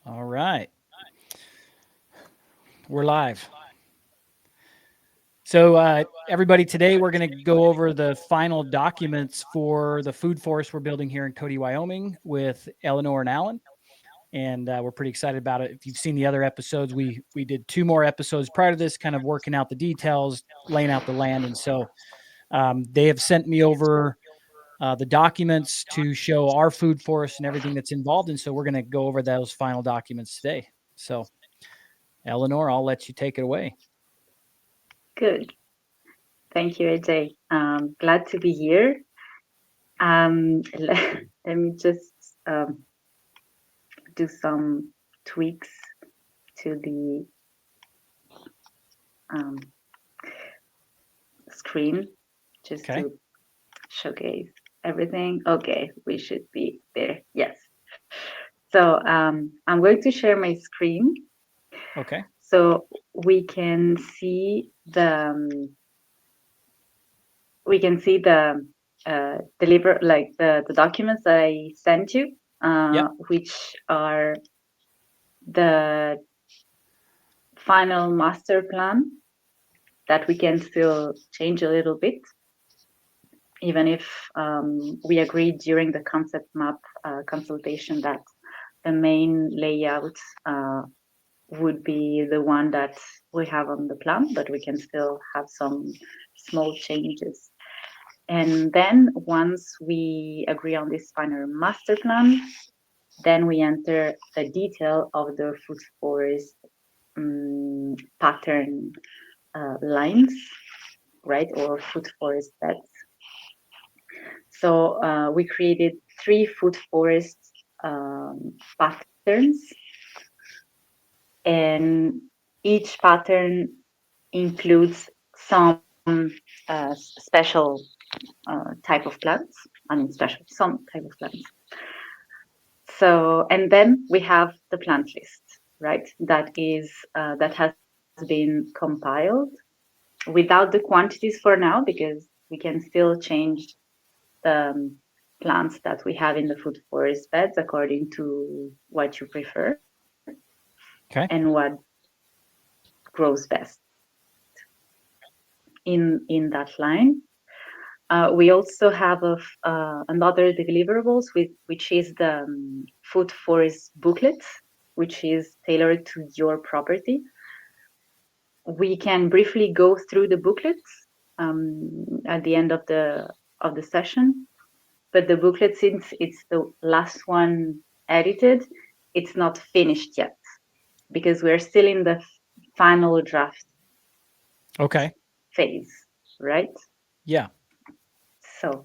All right. We're live. So, everybody, today we're going to go over the final documents for the food forest we're building here in Cody, Wyoming with Eleanor and Alan. And we're pretty excited about it. If you've seen the other episodes, we did 2 more episodes prior to this, kind of working out the details, laying out the land. And so they have sent me over the documents to show our food forest and everything that's involved. And so we're going to go over those final documents today. So, Eleanor, I'll let you take it away. Good. Thank you, AJ. Glad to be here. Let me just do some tweaks to the screen just Okay. to showcase everything. Okay, we should be there. Yes. So I'm going to share my screen Okay. so we can see the the documents that I sent you, Yep. which are the final master plan that we can still change a little bit, even if we agreed during the concept map consultation that the main layout would be the one that we have on the plan, but we can still have some small changes. And then once we agree on this final master plan, then we enter the detail of the food forest pattern lines, right, or food forest beds. So we created 3 food forest patterns, and each pattern includes some special type of plants. I mean, some type of plants. So, and then we have the plant list, right? That has been compiled without the quantities for now, because we can still change the plants that we have in the food forest beds according to what you prefer Okay. and what grows best in that line. We also have another deliverables, which is the food forest booklet, which is tailored to your property. We can briefly go through the booklets at the end of the session, but the booklet, since it's the last one edited, it's not finished yet because we're still in the final draft Okay. phase, right? Yeah. So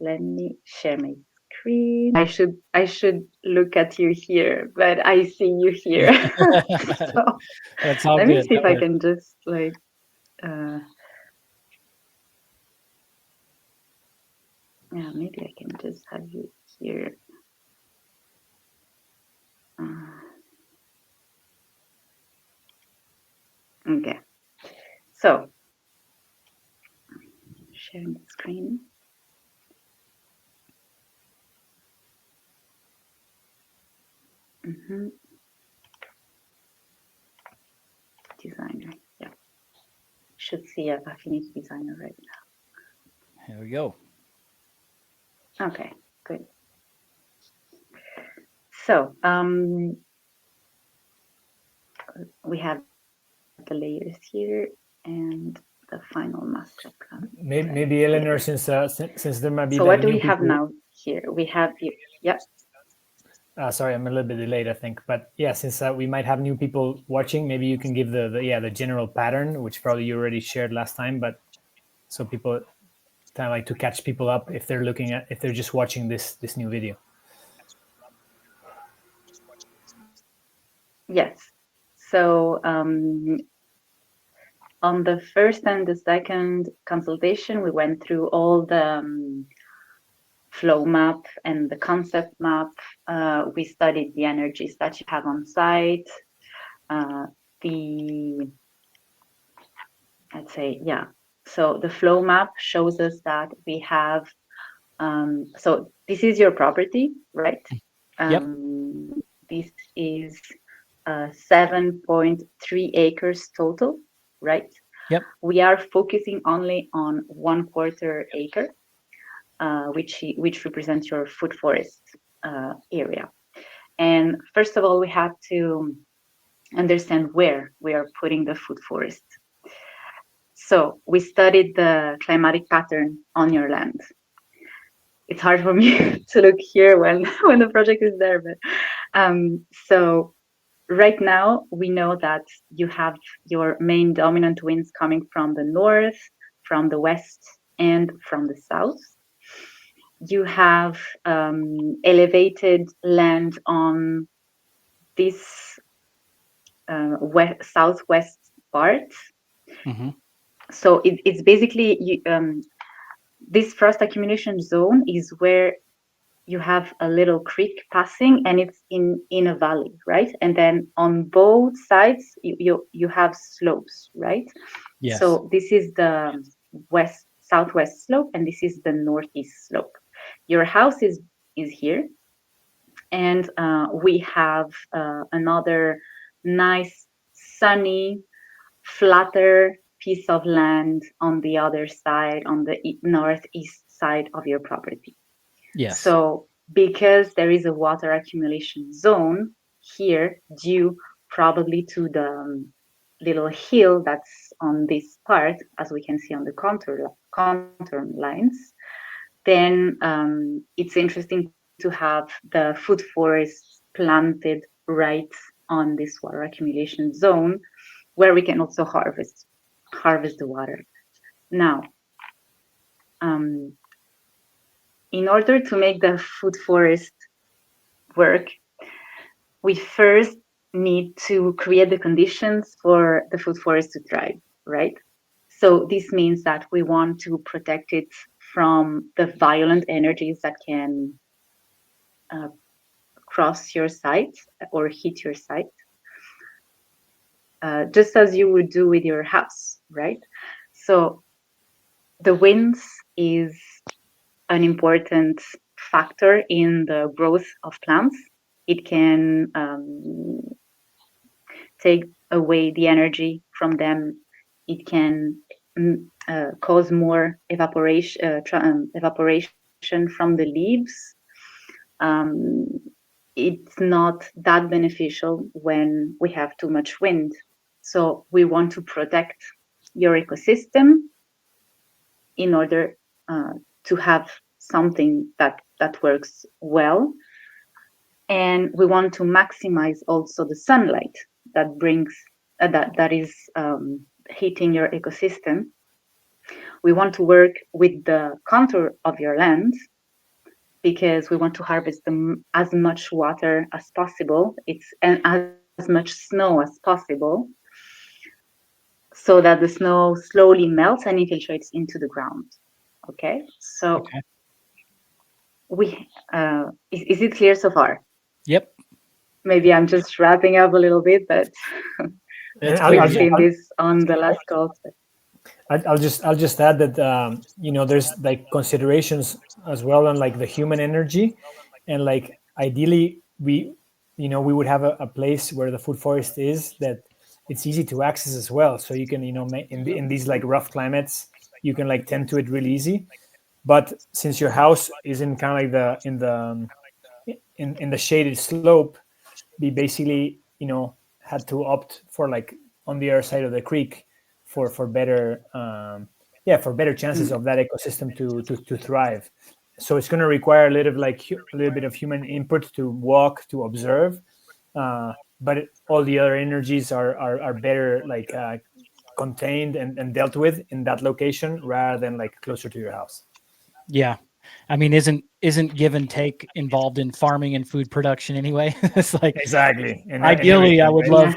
let me share my screen. I should look at you here, but I see you here. So That's all let me good. see That if I works. can just uh, yeah, maybe I can just have you here. Uh, okay, so sharing the screen. Mm-hmm. Designer, yeah, should see a finished designer right Here we go. now. Okay, good. So we have the layers here and the final master plan right Maybe there. Eleanor, since there might So be what like do we new have people. now here? We have you. Yep. Sorry, I'm a little bit delayed, I think, but yeah, since we might have new people watching, maybe you can give the general pattern, which probably you already shared last time, but so people kind of like to catch people up if they're just watching this new video. Yes. So on the first and the second consultation, we went through all the flow map and the concept map. We studied the energies that you have on site. The Let's say, yeah. So the flow map shows us that we have. So this is your property, right? Yep. This is 7.3 acres total, right? Yep. We are focusing only on 1/4 acre, which represents your food forest area. And first of all, we have to understand where we are putting the food forest. So we studied the climatic pattern on your land. It's hard for me to look here when the project is there, but so right now we know that you have your main dominant winds coming from the north, from the west, and from the south. You have elevated land on this southwest part. Mm-hmm. So it's basically this frost accumulation zone is where you have a little creek passing, and it's in a valley, right? And then on both sides you have slopes, right? Yes. So this is the southwest slope, and this is the northeast slope. Your house is here, and we have another nice sunny flatter piece of land on the other side, on the northeast side of your property. Yes. So because there is a water accumulation zone here, due probably to the little hill that's on this part, as we can see on the contour lines, then it's interesting to have the food forests planted right on this water accumulation zone, where we can also harvest the water. Now, in order to make the food forest work, we first need to create the conditions for the food forest to thrive, right? So this means that we want to protect it from the violent energies that can cross your site or hit your site, just as you would do with your house, right? So the winds is an important factor in the growth of plants. It can take away the energy from them. It can cause more evaporation from the leaves. It's not that beneficial when we have too much wind. So we want to protect your ecosystem in order to have something that works well. And we want to maximize also the sunlight that brings that is hitting your ecosystem. We want to work with the contour of your land because we want to harvest as much water as possible. And as much snow as possible, so that the snow slowly melts and infiltrates into the ground. Okay, so Okay. we is it clear so far? Yep. Maybe I'm just wrapping up a little bit, but It's I'll, clear. we've Yeah. seen this on the last call. I'll just add that there's like considerations as well on like the human energy, and like ideally we would have a place where the food forest is that it's easy to access as well. So you can in these like rough climates you can like tend to it really easy. But since your house is in kind of like in the shaded slope, we basically had to opt for like on the other side of the creek for better for better chances of that ecosystem to thrive. So it's going to require a little bit of human input to walk, to observe, but all the other energies are better like contained and dealt with in that location rather than like closer to your house. Yeah. I mean, isn't give and take involved in farming and food production anyway? It's like Exactly. And ideally, I would right?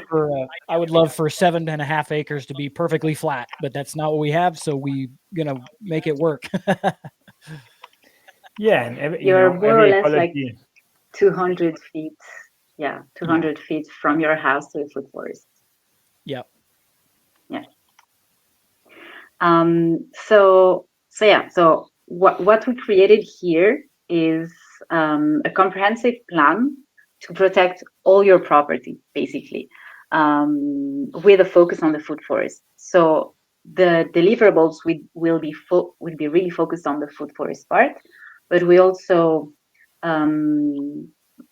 love for 7.5 acres to be perfectly flat, but that's not what we have. So we gonna make it work. Yeah, and You're more or every less like ecology. 200 feet. Yeah, 200 feet from your house to the food forest. Yep. Yeah. So what we created here is a comprehensive plan to protect all your property, basically, with a focus on the food forest. So the deliverables will be really focused on the food forest part, but we also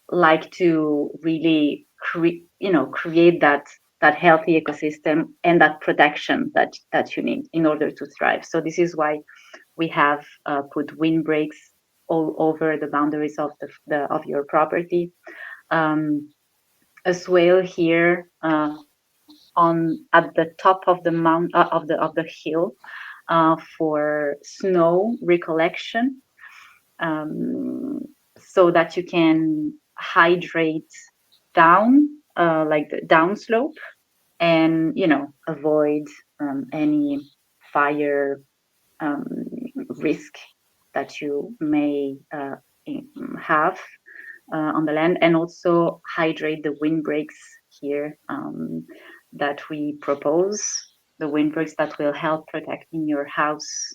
like to really create that healthy ecosystem and that protection that you need in order to thrive. So this is why we have put windbreaks all over the boundaries of of your property. A swale here at the top of the mount of the hill for snow recollection, so that you can hydrate down, like the downslope, and avoid any fire risk that you may have on the land, and also hydrate the windbreaks here that we propose, the windbreaks that will help protecting your house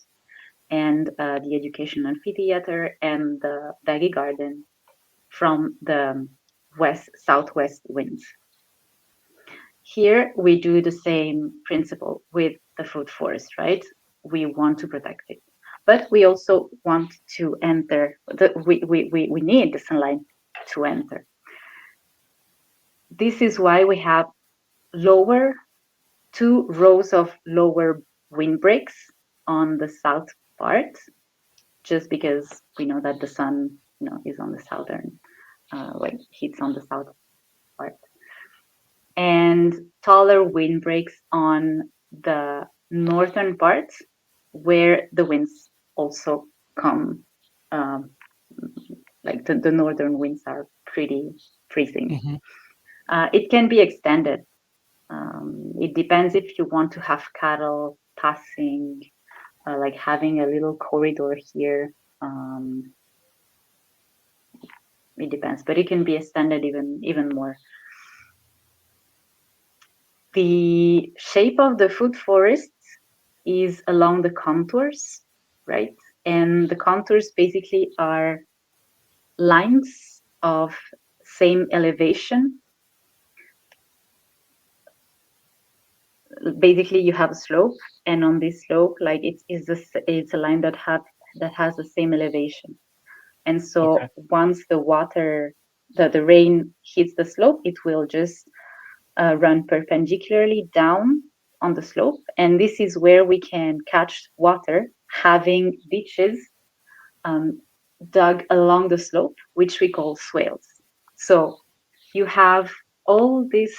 and the education amphitheater and the veggie garden from the southwest winds. Here we do the same principle with the food forest, right? We want to protect it, but we also want to enter we need the sunlight to enter. This is why we have two rows of lower windbreaks on the south part, just because we know that the sun is on the southern hits on the south part, and taller windbreaks on the northern part, where the winds also come, like the northern winds are pretty freezing. Mm-hmm. It can be extended. It depends if you want to have cattle passing, like having a little corridor here. It depends, but it can be extended even more. The shape of the food forests is along the contours, right? And the contours basically are lines of same elevation. Basically, you have a slope, and on this slope, like it's a line that has the same elevation. And so Okay. once the rain hits the slope, it will just run perpendicularly down on the slope, and this is where we can catch water, having ditches dug along the slope, which we call swales. So you have all this.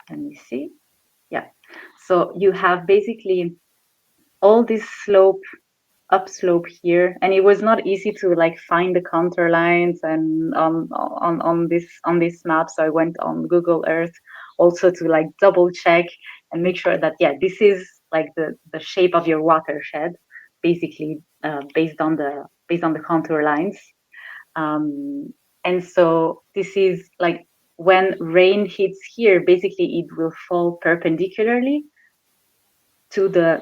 Let me see. Yeah. So you have basically all this upslope here, and it was not easy to like find the contour lines and on this map. So I went on Google Earth also to like double check and make sure that this is like the shape of your watershed, basically based on the contour lines. And so this is like when rain hits here, basically it will fall perpendicularly to the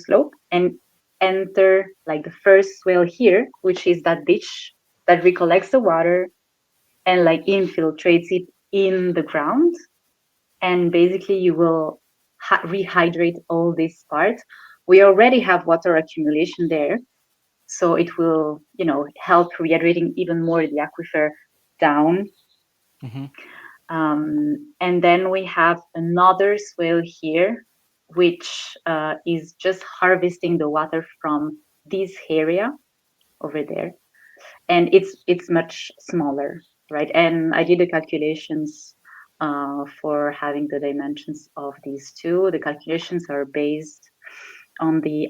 slope and enter like the first swale here, which is that ditch that recollects the water and like infiltrates it in the ground. And basically you will rehydrate all this part. We already have water accumulation there, so it will help rehydrating even more the aquifer down. Mm-hmm. And then we have another swale here, which is just harvesting the water from this area over there, and it's much smaller, right? And I did the calculations for having the dimensions of these two. The calculations are based on the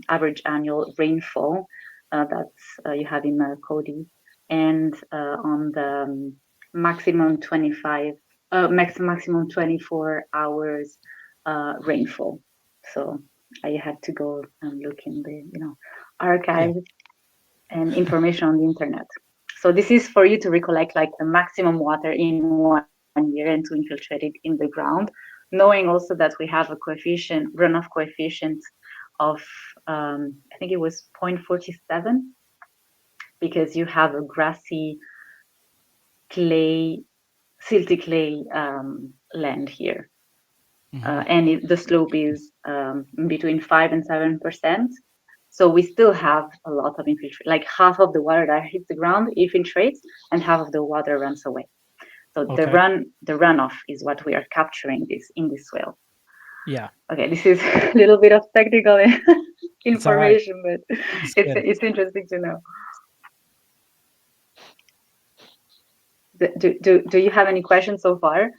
average annual rainfall that you have in Cody, and on the maximum 24 hours rainfall. So I had to go and look in the archive and information on the internet. So this is for you to recollect like the maximum water in 1 year and to infiltrate it in the ground, knowing also that we have a runoff coefficient of I think it was 0.47, because you have a grassy clay, silty clay land here. And the slope is between 5 and 7%. So we still have a lot of infiltration, like half of the water that hits the ground infiltrates and half of the water runs away. So the runoff is what we are capturing in this soil. Yeah. Okay, this is a little bit of technical information, but it's interesting to know. Do you have any questions so far?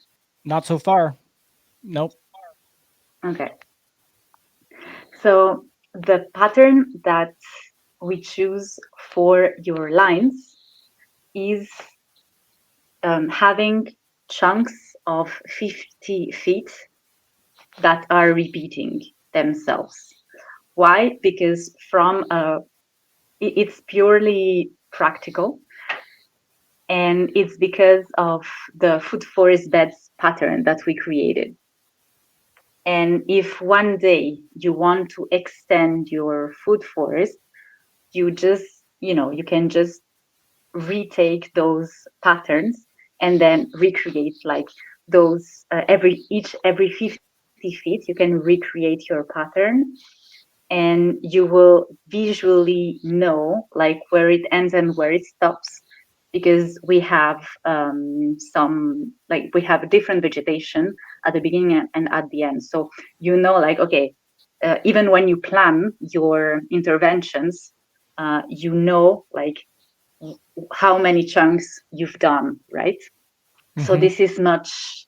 Not so far. Nope. Okay. So the pattern that we choose for your lines is having chunks of 50 feet that are repeating themselves. Why? Because it's purely practical, and it's because of the food forest beds pattern that we created. And if one day you want to extend your food forest, you can just retake those patterns and then recreate like those every 50 feet you can recreate your pattern, and you will visually know like where it ends and where it stops, because we have we have different vegetation at the beginning and at the end. So like, okay, even when you plan your interventions, like how many chunks you've done, right? So this is much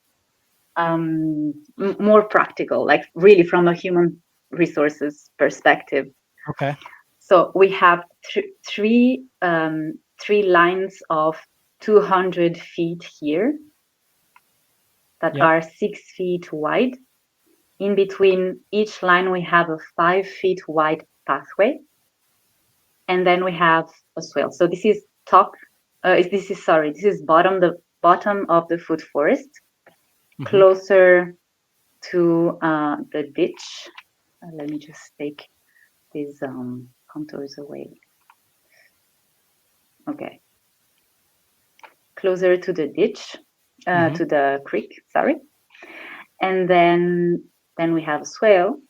more practical, like really from a human resources perspective. Okay. So we have three lines of 200 feet here that are 6 feet wide. In between each line, we have a 5 feet wide pathway, and then we have a swale. So this is this is the bottom of the food forest, closer to the ditch. Let me just take these contours away. Okay. Closer to the ditch, to the creek, sorry. And then we have a swale.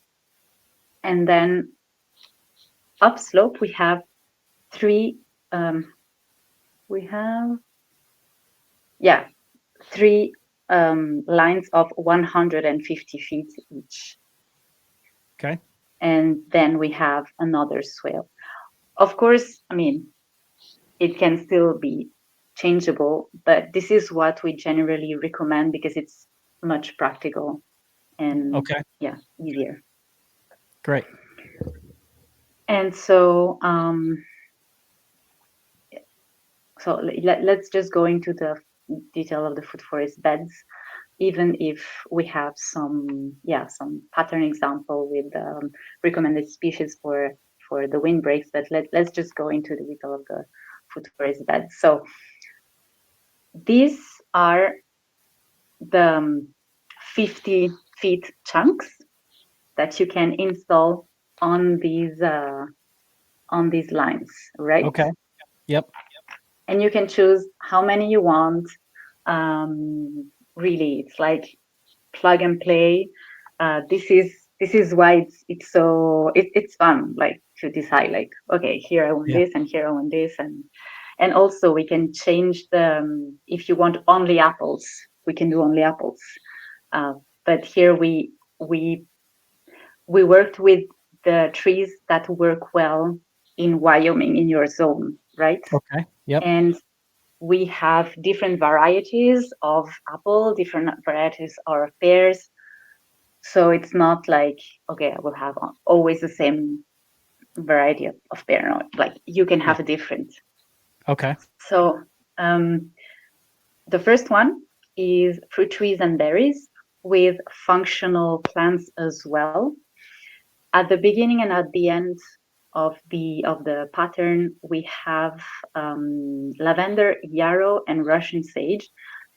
And then upslope, we have three lines of 150 feet each. Okay. And then we have another swale. Of course, I mean, it can still be changeable, but this is what we generally recommend because it's much practical and easier. Great. And so let's just go into the detail of the food forest beds, even if we have some pattern example with recommended species for the windbreaks, but let's just go into the detail of the food forest beds. So these are the 50 feet chunks that you can install on these lines, right? Okay. Yep. And you can choose how many you want. Really, it's like plug and play. This is why it's fun, like to decide, like, okay, here I want this and here I want this, and also we can change if you want only apples, we can do only apples. But here we worked with the trees that work well in Wyoming, in your zone, right? Okay. Yep. And we have different varieties of apple, different varieties of pears. So it's not like, okay, I will have always the same variety of pear. No, like you can have a different. Okay. So the first one is fruit trees and berries with functional plants as well. At the beginning and at the end of the pattern, we have lavender, yarrow, and Russian sage.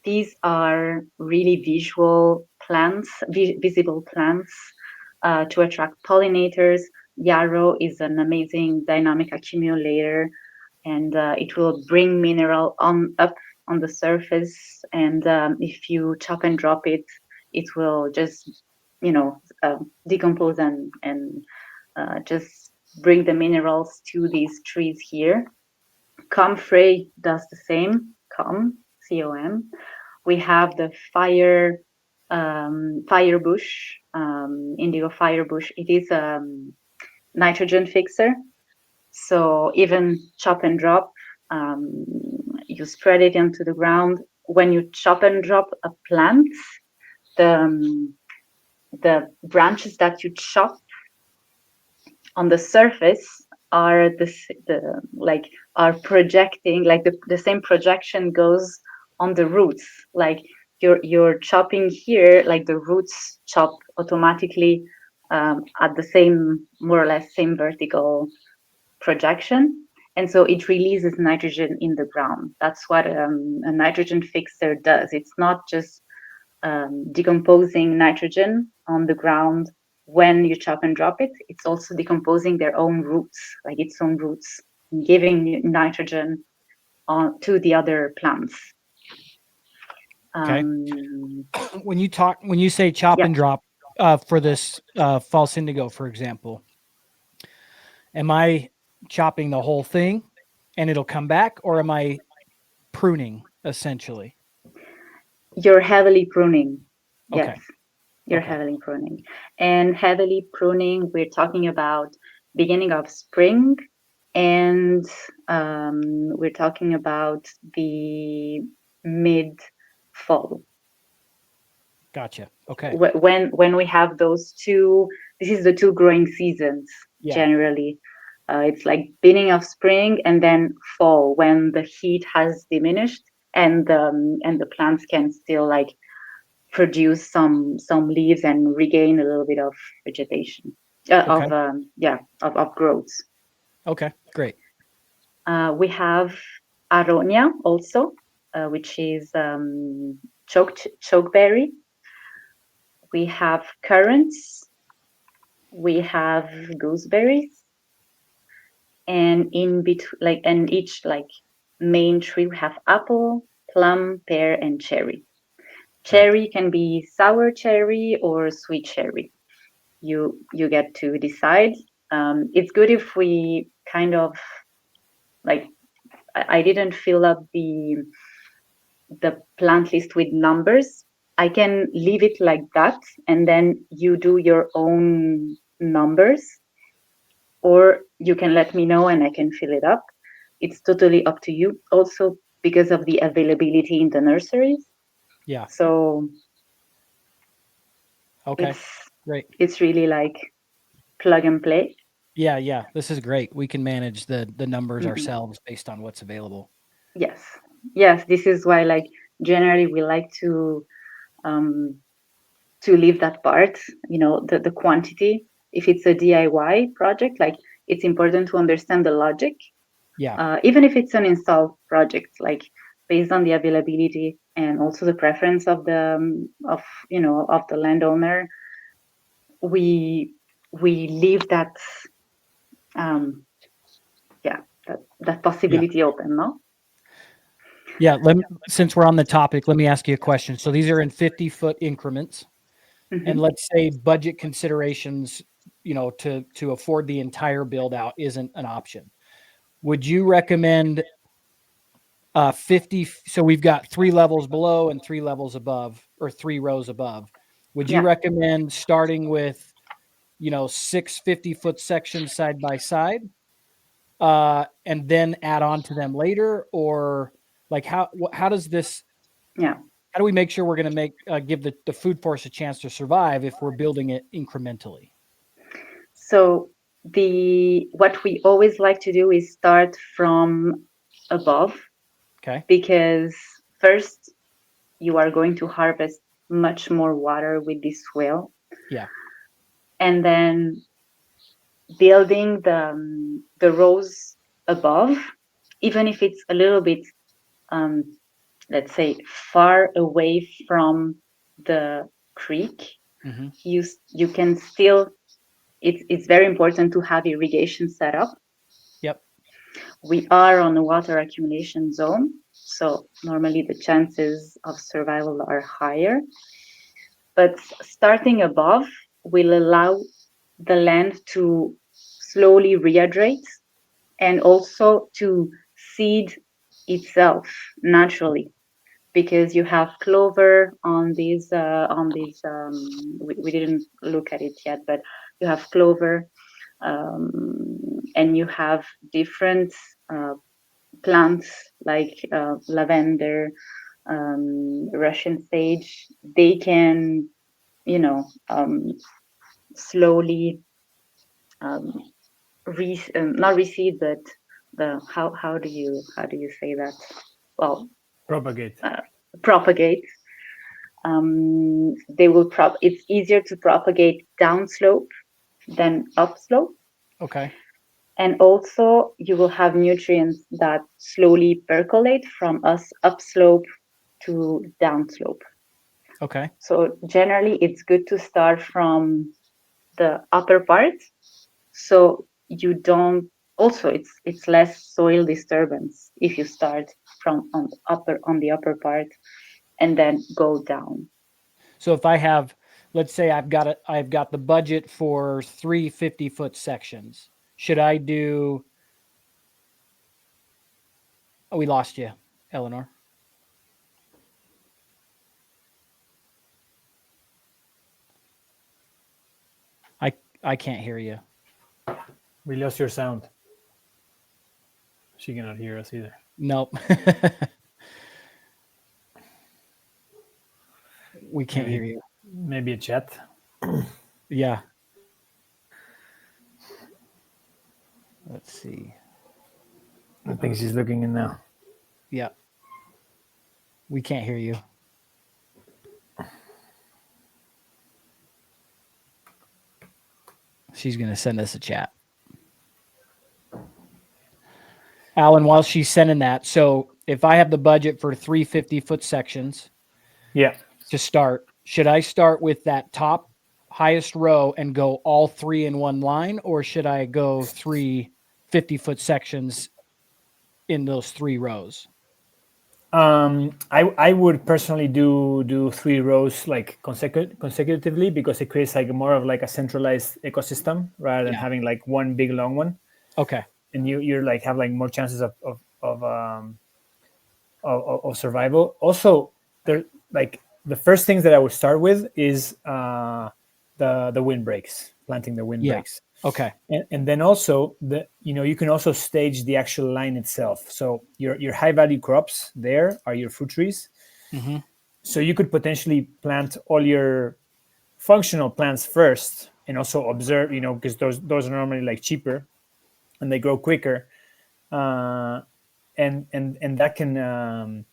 These are really visual plants, visible plants to attract pollinators. Yarrow is an amazing dynamic accumulator. and it will bring mineral on up on the surface. And if you chop and drop it, it will just, decompose and just bring the minerals to these trees here. Comfrey does the same. COM. We have the fire bush, indigo fire bush. It is a nitrogen fixer. So even chop and drop, you spread it into the ground. When you chop and drop a plant, the branches that you chop on the surface are are projecting, like the same projection goes on the roots. Like you're chopping here, like the roots chop automatically at the same, more or less same vertical projection, and so it releases nitrogen in the ground. That's what a nitrogen fixer does. It's not just decomposing nitrogen on the ground when you chop and drop it. It's also decomposing their own roots, like its own roots, giving nitrogen to the other plants. Okay. When you say chop and drop for this false indigo, for example, am I chopping the whole thing and it'll come back, or am I pruning essentially? You're heavily pruning. Yes. Okay. You're heavily pruning. And heavily pruning, we're talking about beginning of spring, and we're talking about the mid fall. Gotcha. Okay. When we have those two, this is the two growing seasons generally. It's like beginning of spring and then fall, when the heat has diminished and the plants can still like produce some leaves and regain a little bit of vegetation of growth. Okay, great. We have aronia also, which is chokeberry. We have currants. We have gooseberries, and in between, and each main tree, we have apple, plum, pear, and cherry. Cherry can be sour cherry or sweet cherry. You get to decide. It's good if we kind of I didn't fill up the plant list with numbers. I can leave it like that, and then you do your own numbers, or you can let me know and I can fill it up. It's totally up to you. Also, because of the availability in the nurseries. Yeah. So okay, great. It's really like plug and play. Yeah. This is great. We can manage the numbers ourselves based on what's available. Yes. This is why, like, generally we like to leave that part, the quantity. If it's a DIY project, like, it's important to understand the logic. Yeah. Even if it's an install project, like, based on the availability and also the preference of the landowner, we leave that that possibility open, no? Yeah, since we're on the topic, let me ask you a question. So these are in 50-foot increments, and let's say budget considerations, to afford the entire build out isn't an option. Would you recommend 50? So we've got 3 levels below and 3 levels above, or 3 rows above. Would you recommend starting with, 6 50-foot sections side by side, and then add on to them later, or like how does this? Yeah. How do we make sure we're going to give the food forest a chance to survive if we're building it incrementally? So what we always like to do is start from above. Okay. Because first you are going to harvest much more water with this swale. Yeah. And then building the rows above, even if it's a little bit, let's say, far away from the creek, you can still. It's very important to have irrigation set up. Yep. We are on a water accumulation zone, so normally the chances of survival are higher. But starting above will allow the land to slowly rehydrate and also to seed itself naturally, because you have clover on these we didn't look at it yet, but you have clover, and you have different plants like lavender, Russian sage. They can, slowly um, not recede, but the how do you say that? Well, Propagate. propagate. They will It's easier to propagate downslope than upslope. Okay. And also you will have nutrients that slowly percolate from us upslope to downslope. Okay. So generally it's good to start from the upper part, so you don't also it's less soil disturbance if you start from on the upper part and then go down. So if I have, let's say I've got the budget for 3 50-foot sections. Should I do? Oh, we lost you, Eleanor. I I can't hear you. We lost your sound. She cannot hear us either. Nope. We can't hear you. Maybe a chat. Yeah. Let's see. I think she's looking in now. Yeah. We can't hear you. She's going to send us a chat. Alan, while she's sending that, so if I have the budget for 3 50-foot sections Yeah. to start, should I start with that top highest row and go all 3 in one line, or should I go 3 50-foot sections in those 3 rows? I would personally do 3 rows like consecutively, because it creates like more of like a centralized ecosystem rather than having like one big long one. Okay. And you're like have like more chances of survival. Also, there like the first things that I would start with is the windbreaks, planting the windbreaks. Okay. And then also you can also stage the actual line itself. So your high value crops there are your fruit trees. Mm-hmm. So you could potentially plant all your functional plants first, and also observe, because those are normally like cheaper and they grow quicker. And that can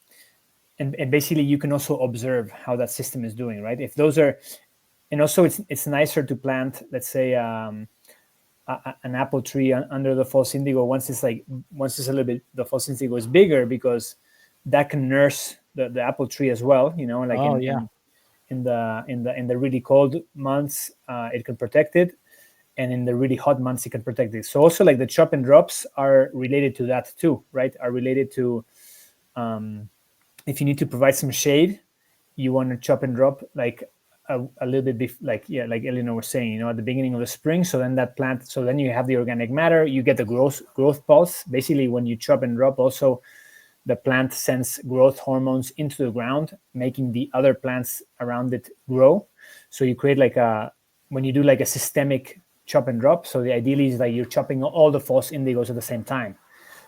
and basically you can also observe how that system is doing, right? If those are, and also it's nicer to plant, let's say, an apple tree under the false indigo once it's a little bit, the false indigo is bigger, because that can nurse the apple tree as well, like in the really cold months it can protect it, and in the really hot months it can protect it. So also like the chop and drops are related to that too, right? Are related to if you need to provide some shade, you want to chop and drop like a little bit like Eléonore was saying, at the beginning of the spring. So then that plant, so then you have the organic matter, you get the growth pulse. Basically, when you chop and drop, also the plant sends growth hormones into the ground, making the other plants around it grow. So you create when you do like a systemic chop and drop. So the ideally is like you're chopping all the false indigos at the same time.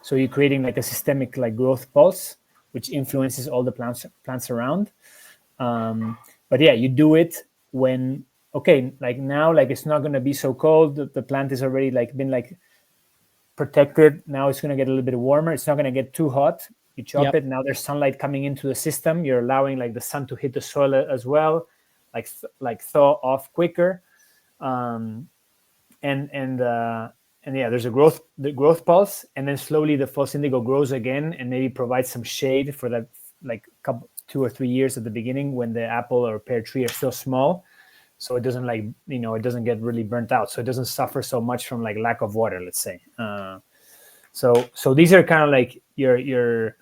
So you're creating like a systemic like growth pulse, which influences all the plants around. But yeah, you do it when, okay, like now, like it's not going to be so cold. The plant is already like been like protected. Now it's going to get a little bit warmer. It's not going to get too hot. You chop it. Now there's sunlight coming into the system. You're allowing like the sun to hit the soil as well, like thaw off quicker. And yeah, there's the growth pulse, and then slowly the false indigo grows again and maybe provides some shade for that like couple 2 or 3 years at the beginning when the apple or pear tree are still small, so it doesn't it doesn't get really burnt out, so it doesn't suffer so much from like lack of water, let's say. So these are kind of like your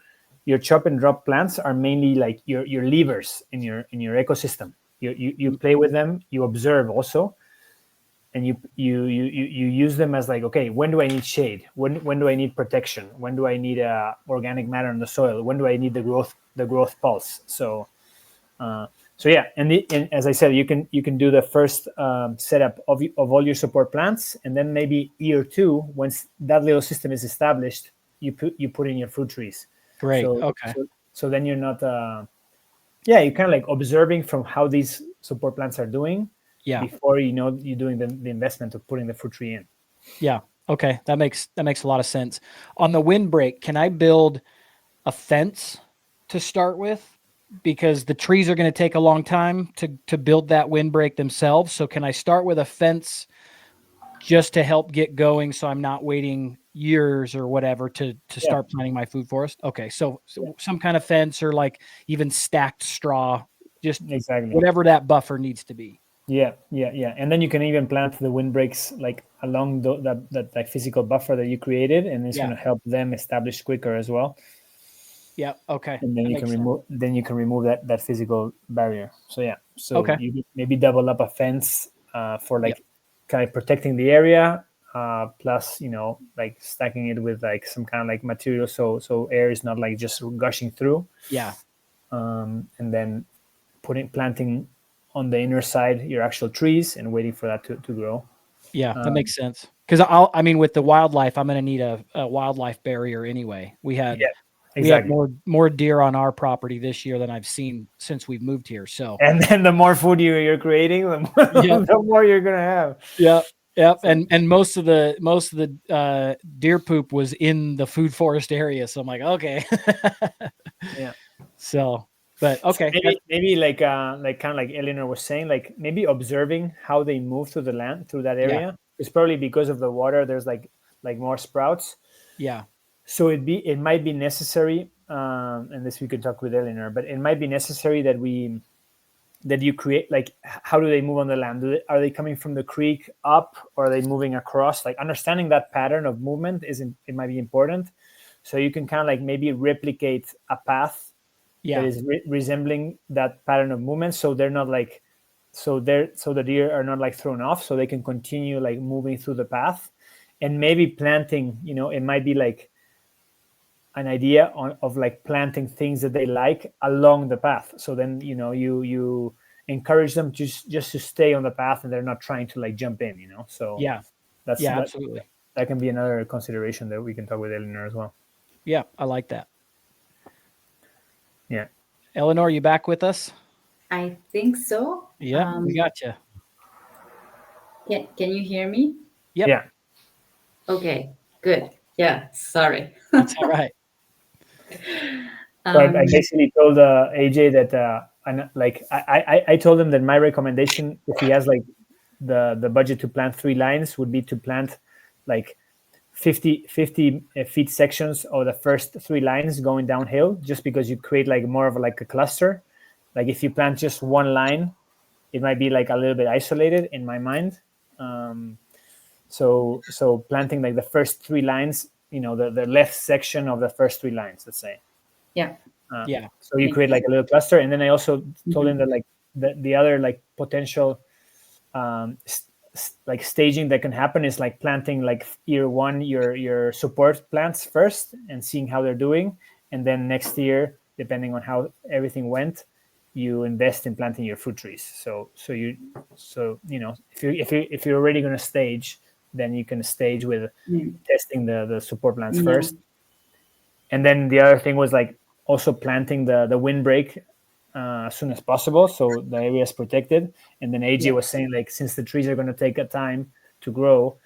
chop and drop plants are mainly like your levers in your ecosystem. You play with them, you observe also, and you use them as like, okay, when do I need shade? When do I need protection? When do I need organic matter in the soil? When do I need the growth pulse? So yeah, and as I said, you can do the first setup of all your support plants, and then maybe year two, once that little system is established, you put in your fruit trees. Great. So Okay. so then you're not you're kind of like observing from how these support plants are doing before you're doing the investment of putting the fruit tree in. Yeah. Okay. That makes a lot of sense. On the windbreak, can I build a fence to start with? Because the trees are going to take a long time to build that windbreak themselves. So can I start with a fence just to help get going, so I'm not waiting years or whatever to start planting my food forest? Okay. So some kind of fence, or like even stacked straw, just Exactly. whatever that buffer needs to be. Yeah. And then you can even plant the windbreaks like along that like physical buffer that you created, and it's going to help them establish quicker as well. Yeah. Okay. And then you can remove that physical barrier. So you maybe double up a fence for like kind of protecting the area, plus like stacking it with like some kind of like material, so air is not like just gushing through. Yeah. And then planting on the inner side your actual trees and waiting for that to grow. Yeah, that makes sense. Because with the wildlife, I'm going to need a wildlife barrier anyway. We had more deer on our property this year than I've seen since we've moved here. So, and then the more food you're creating, the more you're gonna have. Yeah. Yep. And most of the deer poop was in the food forest area. So I'm like, okay. Yeah. So, but okay. So maybe like kind of like Eléonore was saying, like maybe observing how they move through the land, through that area. It's probably because of the water. There's like more sprouts. Yeah. So it might be necessary, and this we could talk with Eléonore, but it might be necessary that you create, like, how do they move on the land? Are they coming from the creek up, or are they moving across? Like, understanding that pattern of movement it might be important. So you can kind of like maybe replicate a path that is resembling that pattern of movement, so they're not like so the deer are not like thrown off, so they can continue like moving through the path. And maybe planting, it might be like an idea of like planting things that they like along the path. So then you encourage them just to stay on the path, and they're not trying to like jump in. So absolutely. That can be another consideration that we can talk with Eléonore as well. Yeah, I like that. Yeah. Eléonore, you back with us? I think so. Yeah, we got you. Can you hear me? Yep. Yeah. Okay, good. Yeah, sorry. That's all right. So I basically told AJ that I told him that my recommendation, if he has like the budget to plant 3 lines, would be to plant like 50 feet sections of the first 3 lines going downhill, just because you create like more of like a cluster. Like if you plant just 1 line, it might be like a little bit isolated in my mind. So planting like the first 3 lines, the left section of the first 3 lines, let's say. Yeah. So you create like a little cluster. And then I also told him that like the other like potential like staging that can happen is like planting like year 1 your support plants first and seeing how they're doing, and then next year, depending on how everything went, you invest in planting your fruit trees. So if you're already going to stage, then you can stage with testing the support plants first. And then the other thing was like also planting the windbreak as soon as possible, so the area is protected. And then AJ was saying, like, since the trees are going to take a time to grow,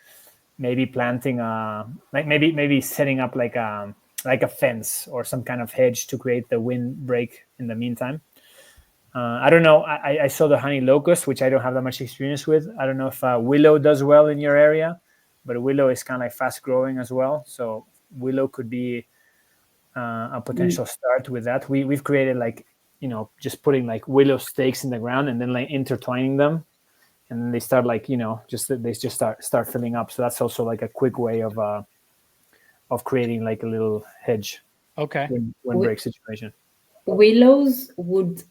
maybe planting like maybe setting up like a fence or some kind of hedge to create the windbreak in the meantime. I don't know. I saw the honey locust, which I don't have that much experience with. I don't know if willow does well in your area, but willow is kind of like fast growing as well. So willow could be a potential start with that. We've created like, just putting like willow stakes in the ground and then like intertwining them, and then they start like, they just start filling up. So that's also like a quick way of of creating like a little hedge Okay. windbreak situation. Willows would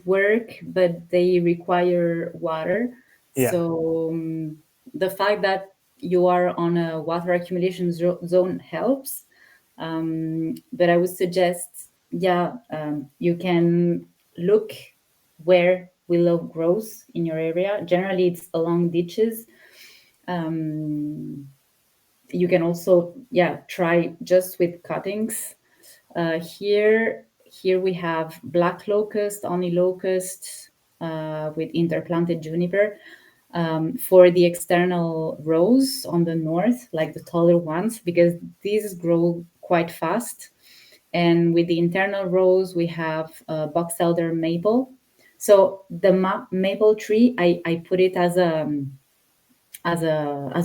work, but they require water. Yeah. So the fact that you are on a water accumulation zone helps. But I would suggest, yeah, you can look where willow grows in your area. Generally, it's along ditches. Um, you can also, yeah, try just with cuttings. Here we have black locust, honey locust, with interplanted juniper. For the external rows on the north, like the taller ones, because these grow quite fast. And with the internal rows, we have box elder maple. So the maple tree, I put it as a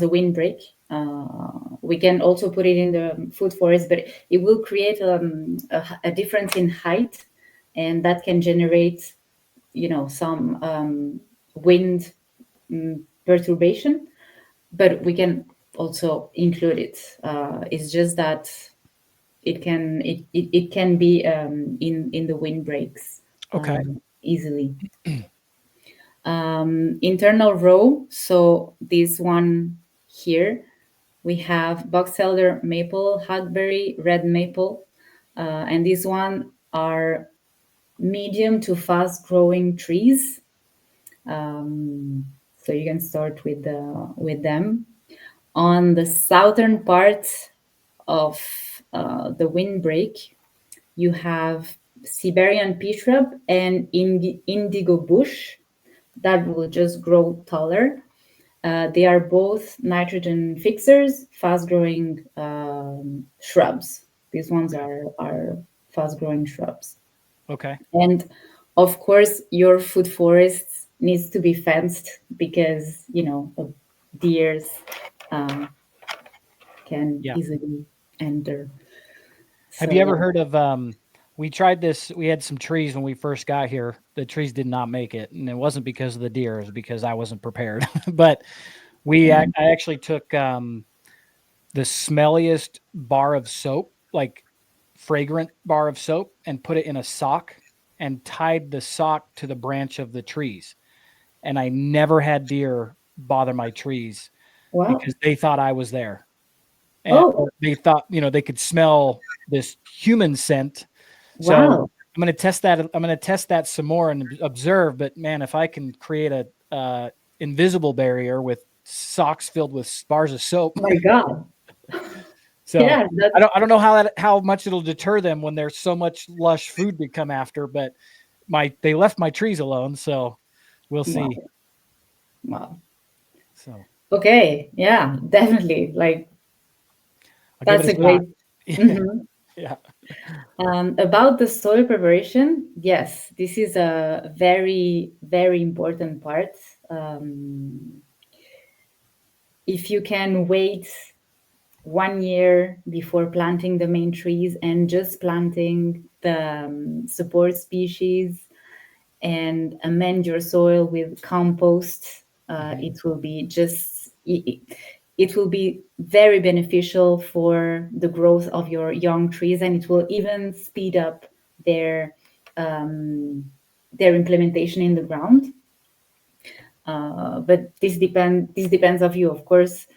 windbreak. We can also put it in the food forest, but it will create a difference in height, and that can generate, some wind perturbation. But we can also include it. It's just that it can be in the windbreaks Okay. easily. Internal row. So this one here, we have box elder maple, hackberry, red maple, and these one are medium to fast growing trees. So you can start with them. On the southern part of the windbreak, you have Siberian pea shrub and indigo bush that will just grow taller. They are both nitrogen fixers, fast growing shrubs. These ones are fast growing shrubs. Okay. And of course, your food forests needs to be fenced because, deers can Yeah. easily enter. Have So, you ever yeah. heard of we tried this, we had some trees when we first got here. The trees did not make it, and it wasn't because of the deer, it was because I wasn't prepared. But I actually took the smelliest bar of soap, like fragrant bar of soap, and put it in a sock and tied the sock to the branch of the trees. And I never had deer bother my trees Wow. because they thought I was there. And Oh, or they thought, they could smell this human scent. So wow. I'm going to test that. I'm going to test that some more and observe. But man, if I can create a invisible barrier with socks filled with bars of soap, My God. so Yeah, I don't know how much it'll deter them when there's so much lush food to come after. But they left my trees alone, so we'll wow. see. Wow. So Okay. Yeah, definitely. Like, I'll give that's it a a shot. great. Mhm. Yeah. About the soil preparation, yes, this is a very, very important part. Um, if you can wait 1 year before planting the main trees and just planting the support species and amend your soil with compost, it will be it will be very beneficial for the growth of your young trees, and it will even speed up their their implementation in the ground. But this depends of you, of course.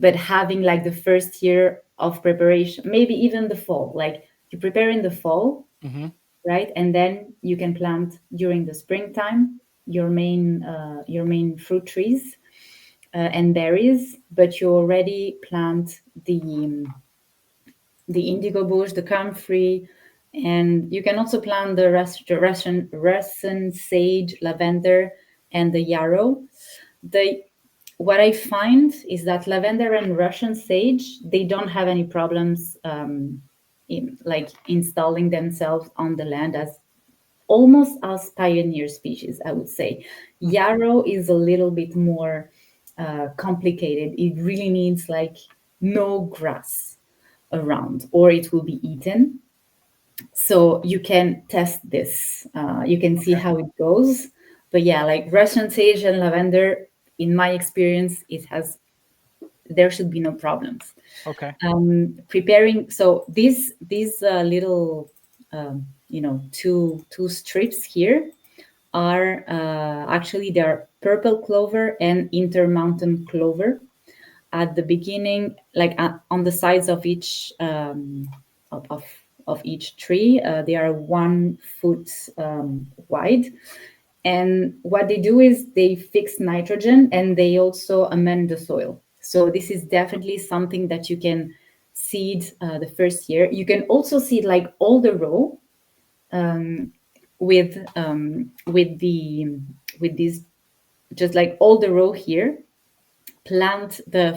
But having like the first year of preparation, maybe even the fall, like you prepare in the fall, Mm-hmm. right? And then you can plant during the springtime your main fruit trees and berries, but you already plant the indigo bush, the comfrey, and you can also plant the Russian sage, lavender, and the yarrow. The What I find is that lavender and Russian sage, they don't have any problems in like installing themselves on the land as almost as pioneer species, I would say. Yarrow is a little bit more complicated. It really needs like no grass around, or it will be eaten. So you can test this. You can see Okay. how it goes. But yeah, like Russian sage and lavender, in my experience, it has there should be no problems. Okay. Preparing, so these little two strips here are actually they are purple clover and intermountain clover. At the beginning, like on the sides of each of each tree, they are 1 foot wide. And what they do is they fix nitrogen and they also amend the soil. So this is definitely something that you can seed the first year. You can also seed like all the row with these, just like all the row here. Plant the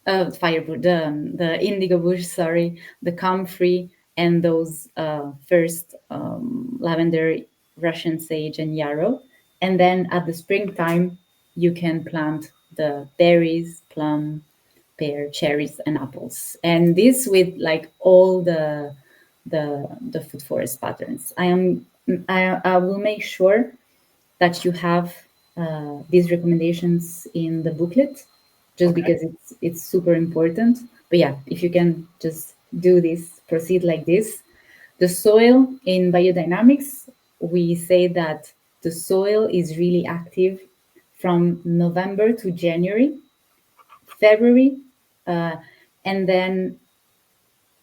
the indigo bush, sorry, the comfrey, and those first lavender, Russian sage, and yarrow. And then at the springtime, you can plant the berries, plum, pear, cherries, and apples. And this with like all the food forest patterns. I will make sure that you have these recommendations in the booklet, just Okay. because it's super important. But yeah, if you can just do this, proceed like this. The soil in biodynamics, we say that the soil is really active from November to January, February, uh, and then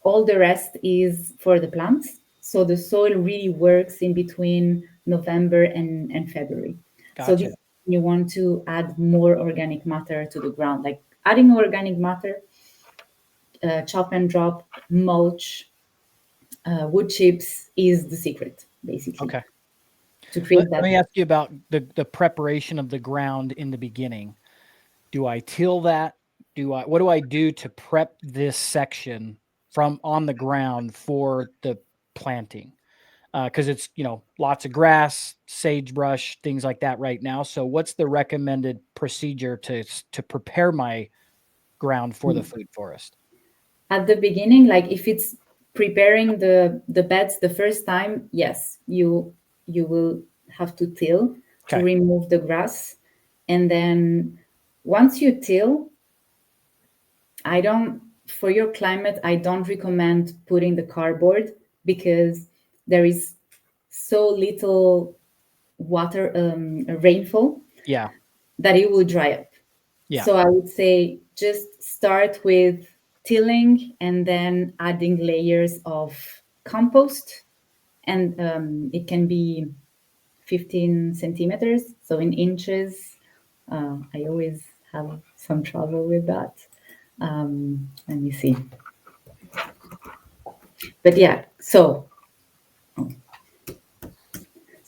all the rest is for the plants. So the soil really works in between November and February. So Gotcha. this, you want to add more organic matter to the ground, like adding organic matter, chop and drop, mulch, wood chips is the secret, basically, Okay. to Let, create let that. me ask you about the preparation of the ground in the beginning. Do I till that? What do I do to prep this section from on the ground for the planting? Because it's lots of grass, sagebrush, things like that right now. So what's the recommended procedure to prepare my ground for the food forest? At the beginning, like if it's preparing the beds the first time, yes, you will have to till to Okay. remove the grass. And then once you till, I don't, for your climate, I don't recommend putting the cardboard, because there is so little water, rainfall, Yeah. that it will dry up. Yeah. So I would say just start with tilling and then adding layers of compost. And it can be 15 centimeters, so in inches. I always have some trouble with that. Let me see. But yeah, so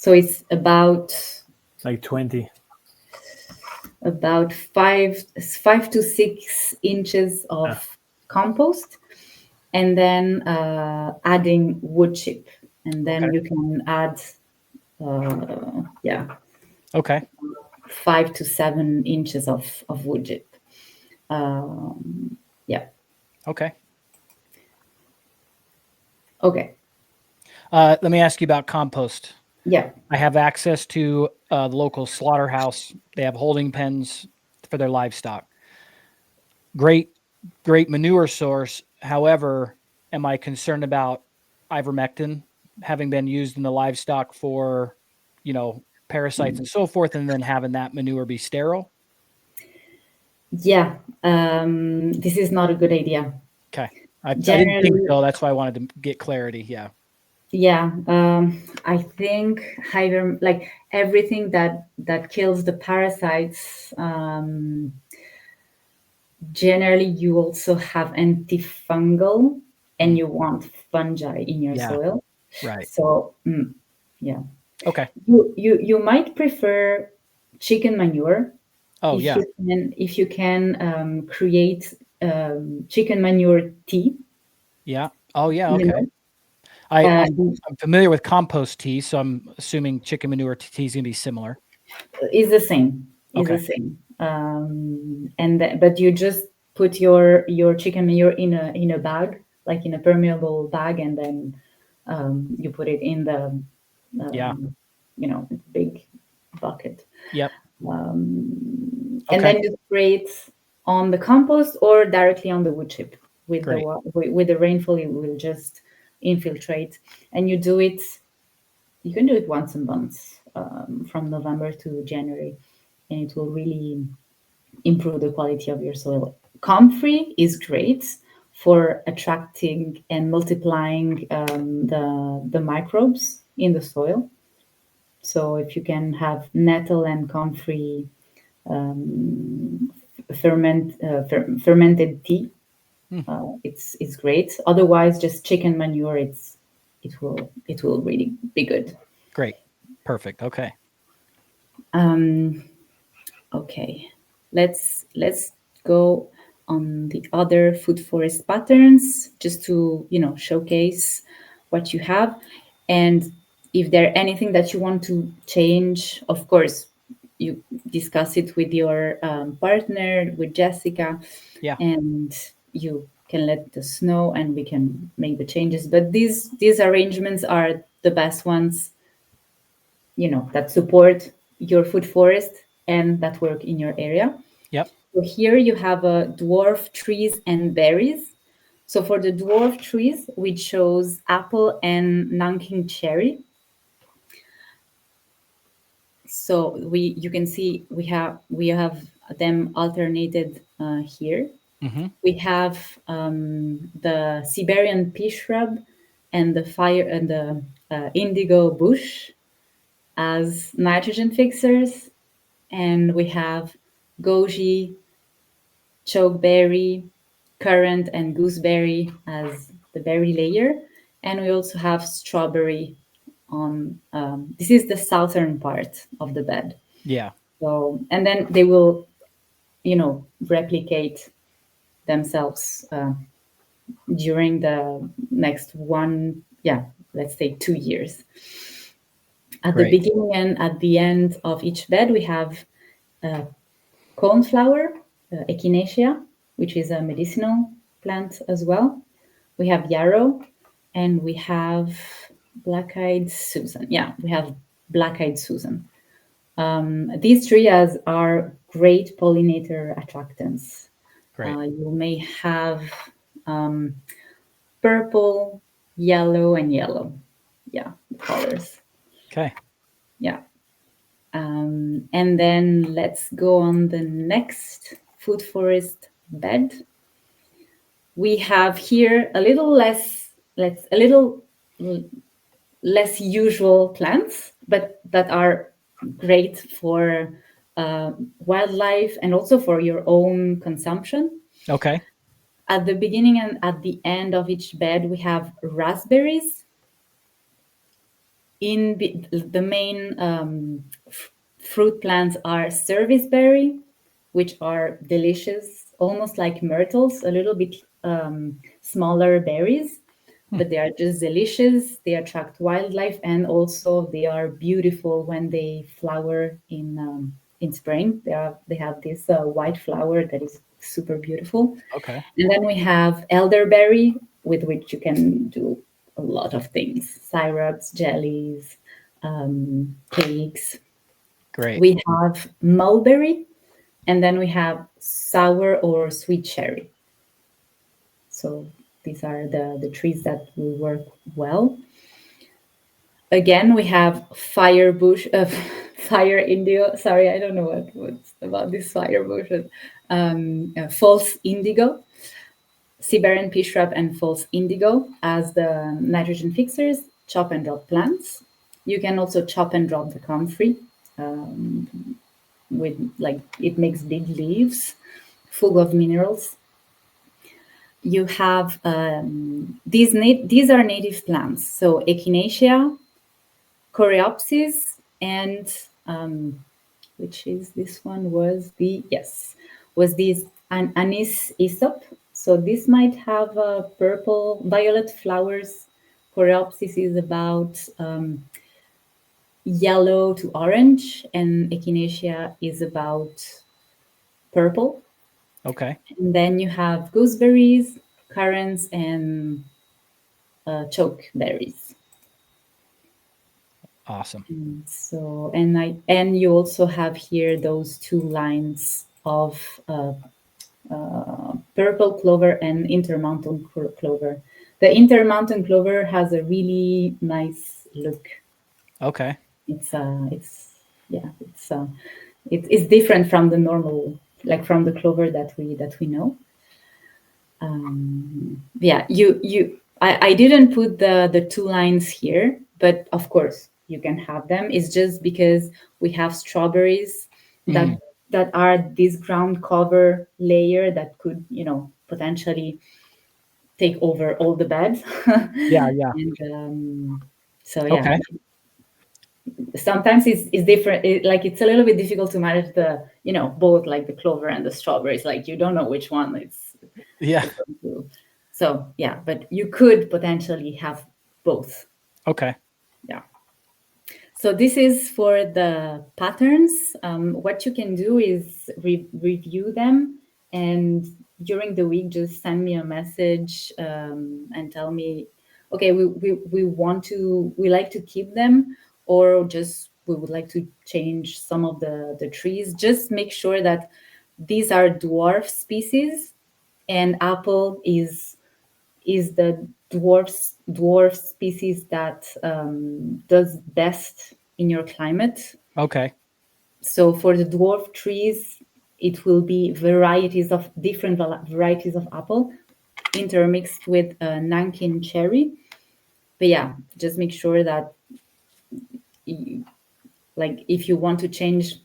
it's Like 20. about 5 to 6 inches of compost, and then adding wood chip, and then Okay. you can add yeah, Okay. 5 to 7 inches of wood chip. Yeah. Okay. Okay. Let me ask you about compost. Yeah. I have access to the local slaughterhouse. They have holding pens for their livestock. Great, great manure source. However, am I concerned about ivermectin having been used in the livestock for, parasites and so forth, and then having that manure be sterile? Yeah. This is not a good idea. Okay. I didn't think Generally, so. That's why I wanted to get clarity. Yeah. yeah. I think like everything that kills the parasites. Generally, you also have antifungal, and Mm. you want fungi in your Yeah. soil. Right. So, yeah, Okay. you might prefer chicken manure, Oh, yeah. if you can create chicken manure tea. Yeah. Oh, yeah. You Okay. know, I'm familiar with compost tea, so I'm assuming chicken manure tea is going to be similar. is the same. Is Okay. the same. But you just put your chicken manure in a bag, like in a permeable bag, and then you put it in the Yeah. big bucket. Yep. And Okay. then you spray it on the compost or directly on the wood chip. With Great. with the rainfall, it will just infiltrate, and you do it. You can do it once a month, from November to January, and it will really improve the quality of your soil. Comfrey is great for attracting and multiplying the microbes in the soil. So if you can have nettle and comfrey fermented tea, it's great. Otherwise, just chicken manure. It will really be good. Great. Perfect. Okay. Okay, let's go on the other food forest patterns, just to showcase what you have, and if there anything that you want to change, of course you discuss it with your partner, with Jessica, Yeah. and you can let us know and we can make the changes. But these arrangements are the best ones, that support your food forest and that work in your area. Yep. So here you have dwarf trees and berries. So for the dwarf trees, we chose apple and Nanking cherry. So you can see we have them alternated here. Mm-hmm. We have the Siberian pea shrub and the fire and the indigo bush as nitrogen fixers, and we have goji, chokeberry, currant, and gooseberry as the berry layer. And we also have strawberry on. This is the southern part of the bed. Yeah. So, and then they will, replicate themselves during the next one, yeah, let's say 2 years. At the Great. beginning and at the end of each bed, we have coneflower, echinacea, which is a medicinal plant as well. We have yarrow, and we have black-eyed Susan. Yeah, we have black-eyed Susan. These trias are great pollinator attractants. Great. You may have purple, yellow, and yellow. Yeah, the colors. Okay. Yeah. And then let's go on the next food forest bed. We have here a little less usual plants, but that are great for wildlife and also for your own consumption. Okay. At the beginning and at the end of each bed, we have raspberries. In the main fruit plants are serviceberry, which are delicious, almost like myrtles, a little bit smaller berries, but they are just delicious. They attract wildlife, and also they are beautiful when they flower in spring. They have this white flower that is super beautiful. Okay. And then we have elderberry, with which you can do a lot of things: syrups, jellies, cakes. Great. We have mulberry, and then we have sour or sweet cherry. So these are the trees that will work well. Again, we have fire bush, fire indigo. Sorry, I don't know what's about this fire bush. False indigo, Siberian pea shrub, and false indigo as the nitrogen fixers. Chop and drop plants. You can also chop and drop the comfrey. With it makes big leaves full of minerals. You have these are native plants, so echinacea, coreopsis, and which is this one was the yes was this anise aesop. So this might have purple violet flowers. Coreopsis is about yellow to orange, and echinacea is about purple. Okay. And then you have gooseberries, currants, and chokeberries. Awesome. So and you also have here those two lines of purple clover and intermountain clover. The intermountain clover has a really nice look. Okay. It's it's different from the normal, like from the clover that we know. Yeah, I didn't put the two lines here, but of course you can have them. It's just because we have strawberries that that are this ground cover layer that could, potentially take over all the beds. Yeah, yeah. And so yeah, Okay. sometimes it's different. Like it's a little bit difficult to manage the, both, like the clover and the strawberries. Like you don't know which one Yeah. it's going to. So yeah, but you could potentially have both. Okay. Yeah. So this is for the patterns. What you can do is review them, and during the week, just send me a message and tell me, okay, we like to keep them, or just we would like to change some of the trees. Just make sure that these are dwarf species, and apple is the dwarf species that does best in your climate. Okay. So for the dwarf trees, it will be varieties of different varieties of apple intermixed with Nankin cherry. But yeah, just make sure that like if you want to change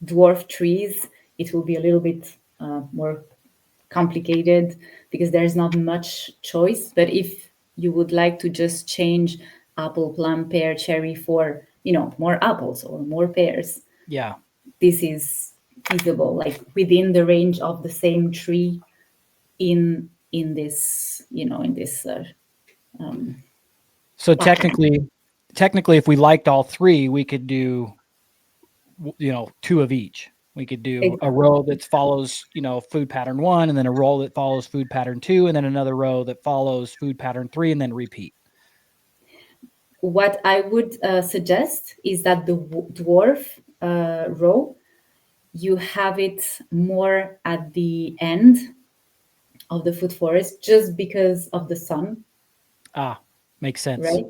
dwarf trees, it will be a little bit more complicated because there's not much choice. But if you would like to just change apple, plum, pear, cherry for, more apples or more pears, Yeah. this is feasible, like within the range of the same tree in this, in this So pattern. technically, if we liked all three, we could do, two of each. We could do a row that follows, food pattern 1, and then a row that follows food pattern 2, and then another row that follows food pattern 3, and then repeat. What I would suggest is that the dwarf row, you have it more at the end of the food forest just because of the sun, Ah, makes sense. right?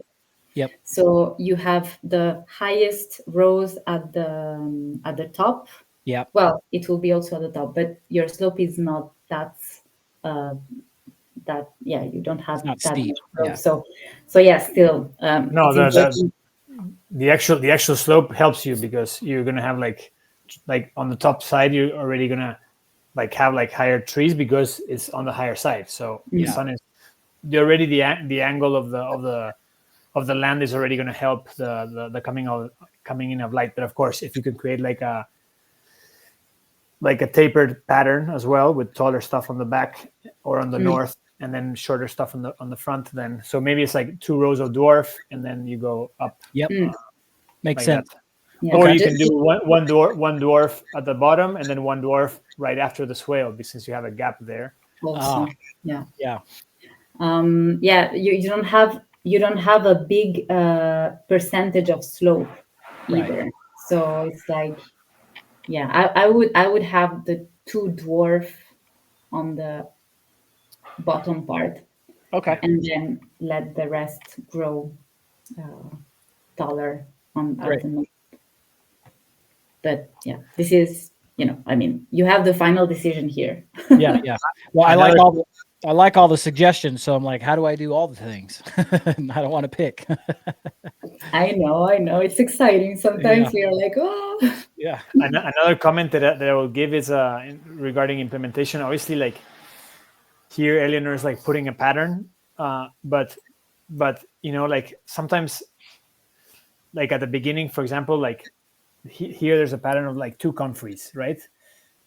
Yep. So you have the highest rows at the top. Yep. Well, it will be also at the top, but your slope is not uh, that. Yeah, you don't have It's not that steep. much slope. Yeah. So yeah, still, No, it's important. the actual slope helps you because you're gonna have like on the top side you're already gonna like have like higher trees because it's on the higher side. So the sun is already the angle of the land is already gonna help the coming in of light. But of course, if you could create like a tapered pattern as well with taller stuff on the back or on the north and then shorter stuff on the front, then so maybe it's like 2 rows of dwarf and then you go up. Yep. Makes like sense. that. Yeah, Or you can do one dwarf at the bottom and then one dwarf right after the swale, since you have a gap there. also, yeah. Yeah. Yeah, you don't have a big percentage of slope either. Right. So it's like, yeah, I would have the 2 dwarf on the bottom part, Okay. and then let the rest grow taller on at Great. the north. But yeah, this is, I mean, you have the final decision here. Yeah. Yeah. Well, I like all the suggestions. So I'm like, how do I do all the things? I don't want to pick. I know, it's exciting. Sometimes we are like, oh. Yeah. Another comment that I will give is regarding implementation. Obviously, like here, Eleanor is like putting a pattern, but like sometimes, like at the beginning, for example, like here there's a pattern of like 2 comfreys, right?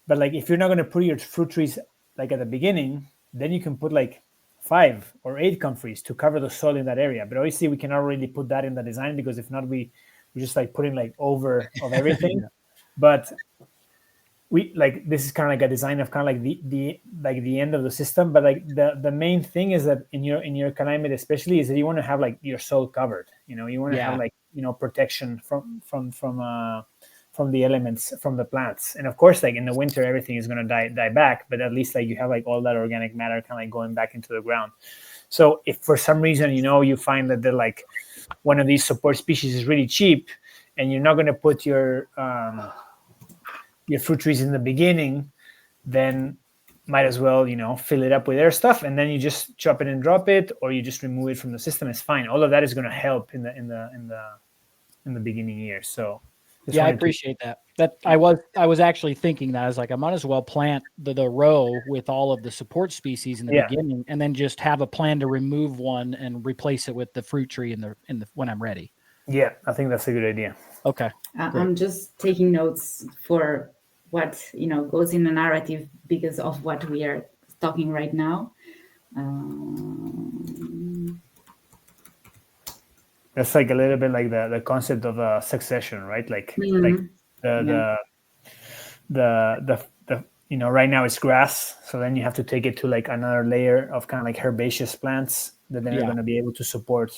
But like if you're not going to put your fruit trees like at the beginning, then you can put like 5 or 8 comfreys to cover the soil in that area. But obviously we cannot really put that in the design because if not, we're just like putting like over of everything. But we like this is kind of like a design of kind of like the end of the system. But like the main thing is that in your climate especially is that you want to have like your soil covered. You want to have like protection from elements from the plants. And of course, like in the winter, everything is going to die back, but at least like you have like all that organic matter kind of like going back into the ground. So if for some reason, you find that they're like one of these support species is really cheap, and you're not going to put your fruit trees in the beginning, then might as well fill it up with their stuff, and then you just chop it and drop it, or you just remove it from the system. It's fine. All of that is going to help in the beginning years. So I appreciate that. I was actually thinking that I was like, I might as well plant the row with all of the support species in the beginning, and then just have a plan to remove one and replace it with the fruit tree in the when I'm ready. Yeah, I think that's a good idea. Okay. I'm just taking notes for what goes in the narrative because of what we are talking right now. That's like a little bit like the concept of succession, right? Like the right now it's grass, so then you have to take it to like another layer of kind of like herbaceous plants that then are going to be able to support.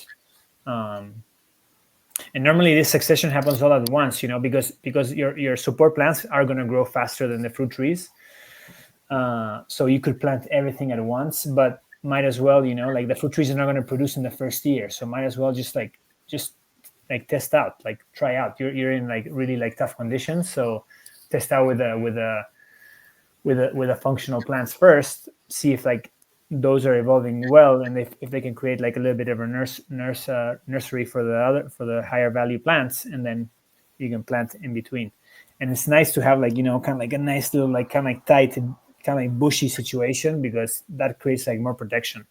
And normally this succession happens all at once, because your support plants are going to grow faster than the fruit trees. So you could plant everything at once, but might as well, like the fruit trees are not going to produce in the first year. So might as well just test out, like try out. You're in like really like tough conditions. So test out with a functional plants first, see if like those are evolving well, and if they can create like a little bit of a nursery for the higher value plants, and then you can plant in between. And it's nice to have like kind of like a nice little like kind of like tight, kind of like bushy situation, because that creates like more protection.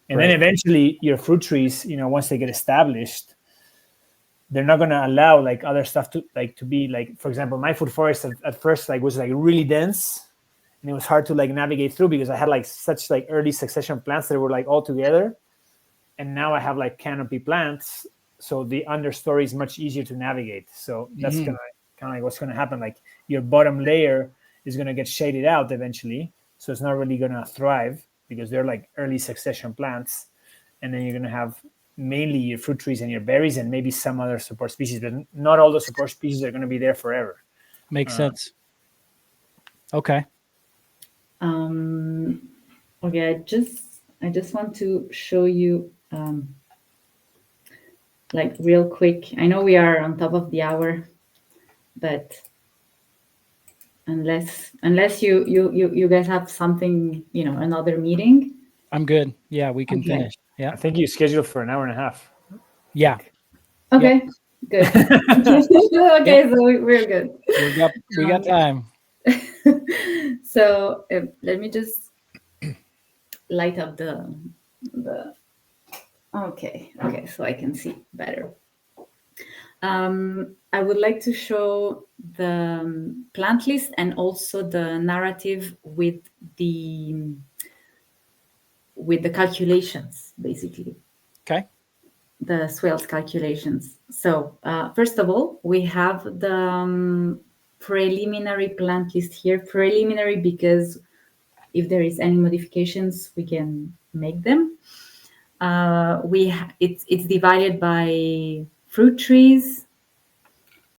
And then eventually your fruit trees, once they get established, they're not going to allow like other stuff to be like, for example, my food forest at first like was like really dense, and it was hard to like navigate through because I had like such like early succession plants that were like all together. And now I have like canopy plants, so the understory is much easier to navigate. So that's gonna kind of like what's gonna happen. Like your bottom layer is gonna get shaded out eventually, so it's not really gonna thrive because they're like early succession plants. And then you're gonna have mainly your fruit trees and your berries and maybe some other support species, but not all the support species are gonna be there forever. Makes sense. Okay. Okay, I just want to show you like real quick. I know we are on top of the hour, but unless you guys have something, another meeting. I'm good. Yeah, we can finish. Yeah. I think you scheduled for an hour and a half. Yeah. Okay, good. Okay, so we're good. We got time. So let me just light up the okay, so I can see better. I would like to show the plant list and also the narrative with the calculations, basically. Okay. The swales calculations. So first of all, we have the preliminary plant list here. Preliminary because if there is any modifications, we can make them. It's divided by fruit trees,